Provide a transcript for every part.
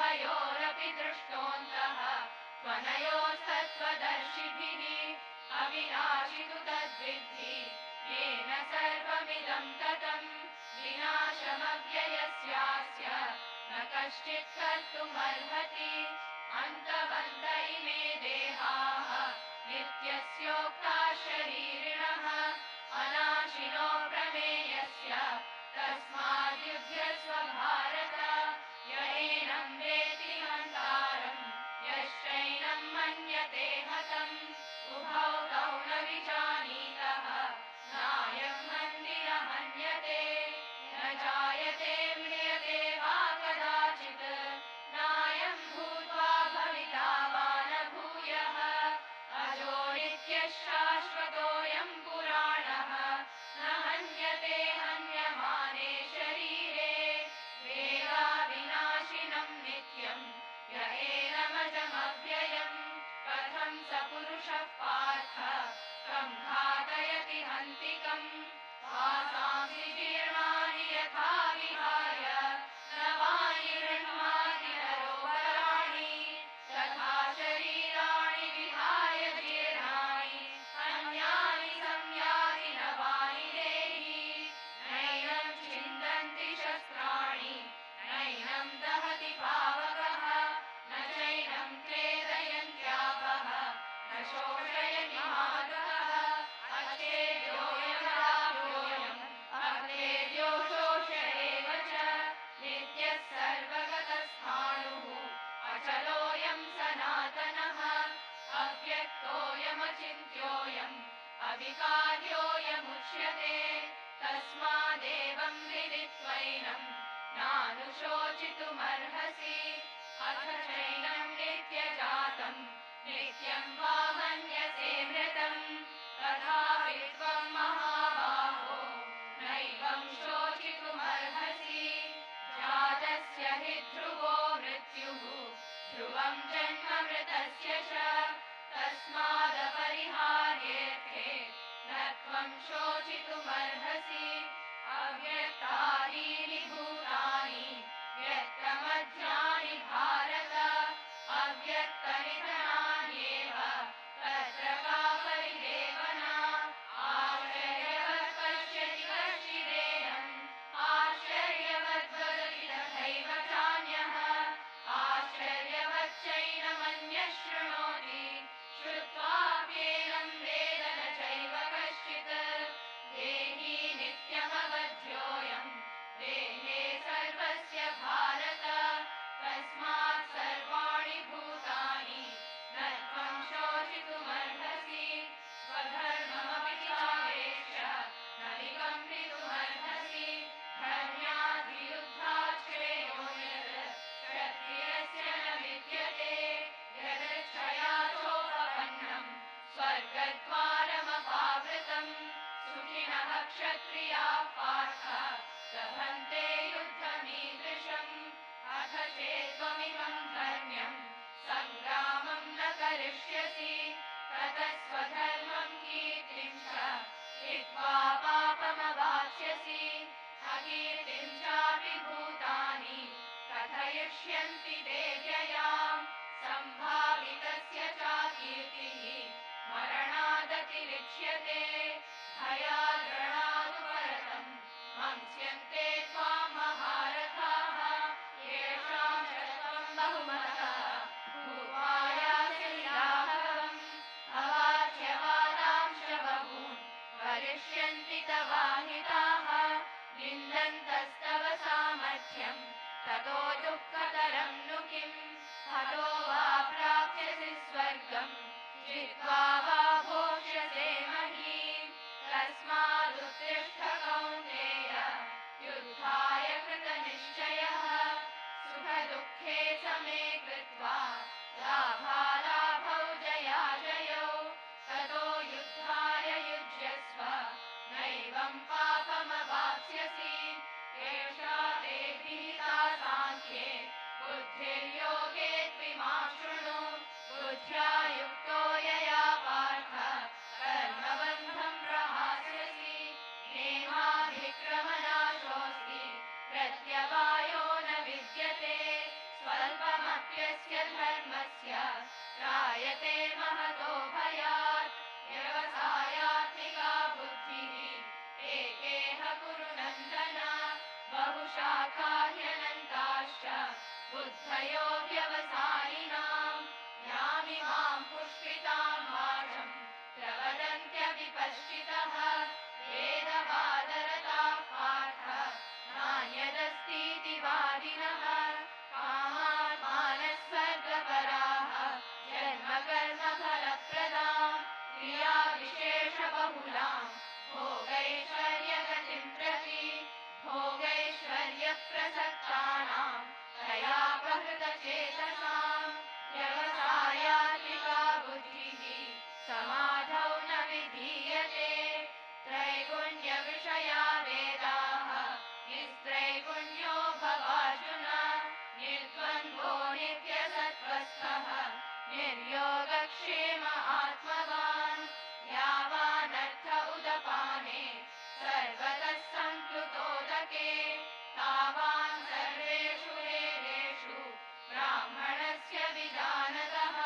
उभयोरपि दृष्टोऽन्तः त्वनयोस्तत्त्वदर्शिभिः अविनाशि तु तद्विद्धि येन सर्वमिदं ततम् विनाशमव्ययस्यास्य न कश्चित् कर्तुमर्हति अन्तवन्त इमे देहाः नित्यस्योक्ता शरीरिणः अनाशिनो प्रमेयस्य तस्माद्युध्यस्व भारत य एनं वेत्ति हन्तारम् यश्चैनं मन्यते हतम् उभौ तौ न विजानीतः नायं हन्ति न हन्यते न जायते म्रियते वा कदाचित् नायं भूत्वा भविता वा न भूयः अजो नित्यः शाश्वतोऽयं पुराणः न हन्यते हन्यमाने शरीरे वेदाविनाशिनं नित्यं य एनमजमव्ययम् कथं स पुरुषः पार्थ कं घातयति हन्तिकम् वासांसि जीर्णानि यथा विहाय नवानि गृह्णाति नरोपराणि तथा शरीराणि विहाय जीर्णानि अन्यानि संयाति नवानि देहि नैनं छिन्दन्ति शस्त्राणि नैनं दहति पावकः न चैनं क्लेदयन्त्यापः न शोषयति मारुतः अच्छेद्योऽयमदाभ्योऽयम् अक्लेद्यो शोष्य एव च नित्यः सर्वगतस्थाणुः अचलोऽयं सनातनः अव्यक्तोऽयमचिन्त्योऽयम् अविकार्योऽयमुच्यते तस्मादेवं विदित्वैनं नानुशोचितुमर्हसि अथ चैनं नित्यजातं नित्यं वा मन्यसे मृतम् तथापि त्वं महाबाहो नैवं शोचितुमर्हसि जातस्य हि ध्रुवो मृत्युः ध्रुवं जन्म मृतस्य च तस्मादपरिहार्येऽर्थे न त्वं शोचितुमर्हसि अव्यक्तादीनि भूतानि व्यक्तमध्यानि भारत अव्यक्तनिधनान्येव तत्र का परिदेवना आश्चर्यवत् पश्यति कश्चिदेनम् आश्चर्यवद् वदति तथैव चान्यः आश्चर्यवच्चैनमन्यः शृणोति श्रुत्वाप्येनं वेद न चैव कश्चित् देही नित्यमवध्योऽयम् देहे सर्वस्य भारत तस्मात् सर्वाणि भूतानि न त्वं शोचितुमर्हसि स्वधर्ममपि चावेक्ष्य न विकम्पितुमर्हसि धर्म्याद्विरुद्धात् श्रेयो यत् क्षत्रियस्य न विद्यते यदृच्छया चोपपन्नं स्वर्गद्वारमपावृतम् सुखिनः क्षत्रियाः पार्थ लभन्ते युद्धमीदृशम् अथ चेत्त्वमिमं धर्म्यं सङ्ग्रामं न करिष्यसि ततः स्वधर्मं कीर्तिं च हित्वा पापमवाप्स्यसि अकीर्तिं चापि भूतानि कथयिष्यन्ति ते व्ययाम् सम्भावितस्य चाकीर्तिः मरणादतिरिच्यते भयाद्रणादु परतम् मंस्यन्ते त्वां महारथाः येषां च त्वं बहुमतः भूपायासि लाघवम् अवाच्यवादांश्च बहून् वरिष्यन्ति तवाहिताः निन्दन्तस्तव सामर्थ्यम् ततो दुःखतरं नु किम् हतो वा प्राप्स्यसि स्वर्गम् जित्वा वा भोक्ष्यसे महीम् तस्मादुत्तिष्ठ कौन्तेय युद्धाय कृतनिश्चयः सुखदुःखे समे कृत्वा लाभालाभौ जयाजयौ ततो युद्धाय युज्यस्व नैवं पापमवाप्स्यसि एषा ते विहिता साङ्ख्ये बुद्धिर्योगे त्विमां शृणु बुद्ध्या युक्तो यया बुद्धयो व्यवसायिनां यामिमां पुष्पितां वाचं प्रवदन्त्यविपश्चितः वेदवादरताः पार्थ नान्यदस्तीति वादिनः कामात्मानः स्वर्गपराः जन्मकर्मफलप्रदां क्रियाविशेषबहुलां भोगैश्वर्यगतिं प्रति भोगैश्वर्यप्रसक्तानां तयापहृतचेतसां व्यवसायात्मिका बुद्धिः समाधौ न विधीयते त्रैगुण्यविषया वेदाः निस्त्रैगुण्यो भवार्जुन निर्द्वन्द्वो नित्यसत्त्वस्थः निर्योगक्षेम आत्मवान् यावानर्थ उदपाने सर्वतः सम्प्लुतोदके तावान् सर्वेषु वेदेषु ब्राह्मणस्य विजानतः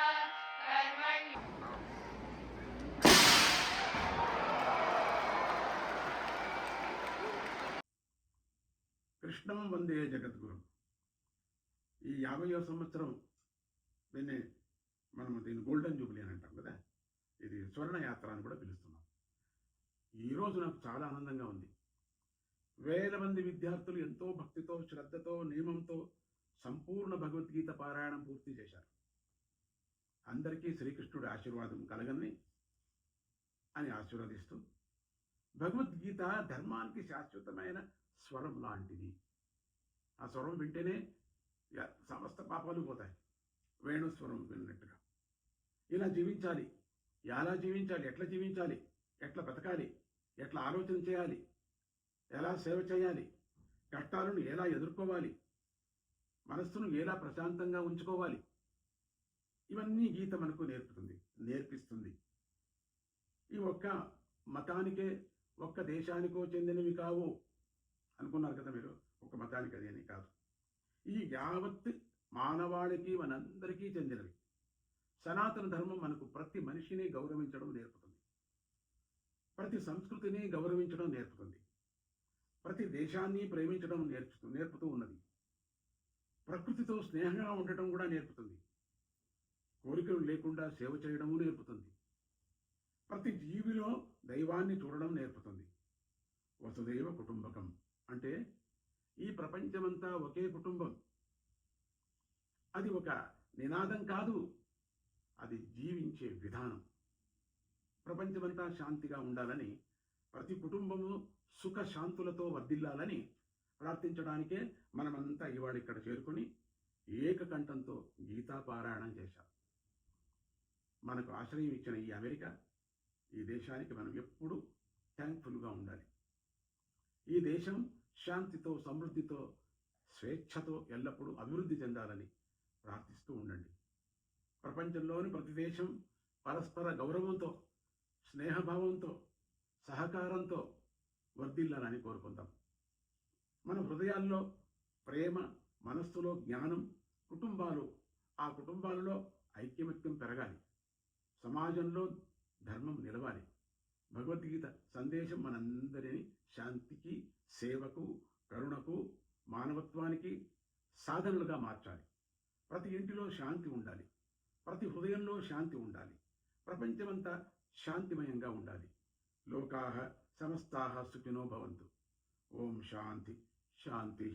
कर्मण्य కృష్ణం వందే జగద్గురు. ఈ 50వ సంవత్సరం దీన్ని గోల్డెన్ జూబిలీ అని అంటాం కదా, ఇది స్వర్ణ యాత్ర అని కూడా పిలుస్తున్నాం. ఈరోజు నాకు చాలా ఆనందంగా ఉంది. వేల మంది విద్యార్థులు ఎంతో భక్తితో, శ్రద్ధతో, నియమంతో సంపూర్ణ భగవద్గీత పారాయణం పూర్తి చేశారు. అందరికీ శ్రీకృష్ణుడి ఆశీర్వాదం కలగని అని ఆశీర్వదిస్తూ, భగవద్గీత ధర్మానికి శాశ్వతమైన స్వరం లాంటిది. ఆ స్వరం వింటేనే సమస్త పాపాలు పోతాయి. వేణుస్వరం విన్నట్టుగా ఇలా జీవించాలి. ఎలా జీవించాలి, ఎట్లా జీవించాలి, ఎట్లా బ్రతకాలి, ఎట్లా ఆలోచన చేయాలి, ఎలా సేవ చేయాలి, కష్టాలను ఎలా ఎదుర్కోవాలి, మనస్సును ఎలా ప్రశాంతంగా ఉంచుకోవాలి, ఇవన్నీ గీత మనకు నేర్పిస్తుంది. ఈ ఒక్క మతానికే, ఒక్క దేశానికో చెందినవి కావు అనుకున్నారు కదా మీరు. ఒక మతానికి అది అని కాదు, ఈ యావత్ మానవాళికి, మనందరికీ చెందినవి. సనాతన ధర్మం మనకు ప్రతి మనిషిని గౌరవించడం నేర్పుతుంది, ప్రతి సంస్కృతిని గౌరవించడం నేర్పుతుంది, ప్రతి దేశాన్ని ప్రేమించడం నేర్పుతూ ఉన్నది. ప్రకృతితో స్నేహంగా ఉండటం కూడా నేర్పుతుంది. కోరికలు లేకుండా సేవ చేయడము నేర్పుతుంది. ప్రతి జీవిలో దైవాన్ని చూడడం నేర్పుతుంది. వసుదైవ కుటుంబకం అంటే ఈ ప్రపంచమంతా ఒకే కుటుంబం. అది ఒక నినాదం కాదు, అది జీవించే విధానం. ప్రపంచమంతా శాంతిగా ఉండాలని, ప్రతి కుటుంబము సుఖ శాంతులతో వర్ధిల్లాలని ప్రార్థించడానికే మనమంతా ఇవాళ ఇక్కడ చేరుకుని ఏకకంఠంతో గీతా పారాయణం చేశాం. మనకు ఆశ్రయం ఇచ్చిన ఈ అమెరికా, ఈ దేశానికి మనం ఎప్పుడూ థ్యాంక్ఫుల్గా ఉండాలి. ఈ దేశం శాంతితో, సమృద్ధితో, స్వేచ్ఛతో ఎల్లప్పుడూ అభివృద్ధి చెందాలని ప్రార్థిస్తూ ఉండండి. ప్రపంచంలోని ప్రతి దేశం పరస్పర గౌరవంతో, స్నేహభావంతో, సహకారంతో వర్ధిల్లాలని కోరుకుందాం. మన హృదయాల్లో ప్రేమ, మనస్సులో జ్ఞానం, ఆ కుటుంబాలలో ఐక్యమత్యం పెరగాలి. సమాజంలో ధర్మం నిలవాలి. భగవద్గీత సందేశం మనందరినీ శాంతికి, సేవకు, కరుణకు, మానవత్వానికి సాధనలుగా మార్చాలి. ప్రతి ఇంటిలో శాంతి ఉండాలి, ప్రతి హృదయంలో శాంతి ఉండాలి, ప్రపంచమంతా శాంతిమయంగా ఉండాలి. లోకాః సమస్తాః సుఖినో భవంతు. ఓం శాంతి శాంతి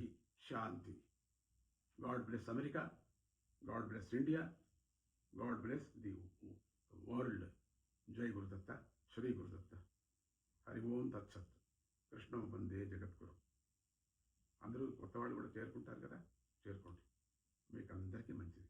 శాంతి. God bless America, God bless India, God bless the world. జై గురుదత్త, శ్రీ గురుదత్త. హరి ఓం తత్సత్. కృష్ణం వందే జగద్గురు. అందరూ కొత్త వాళ్ళు కూడా చేరుకుంటారు కదా, చేరుకోండి. మీకు అందరికీ మంచిది.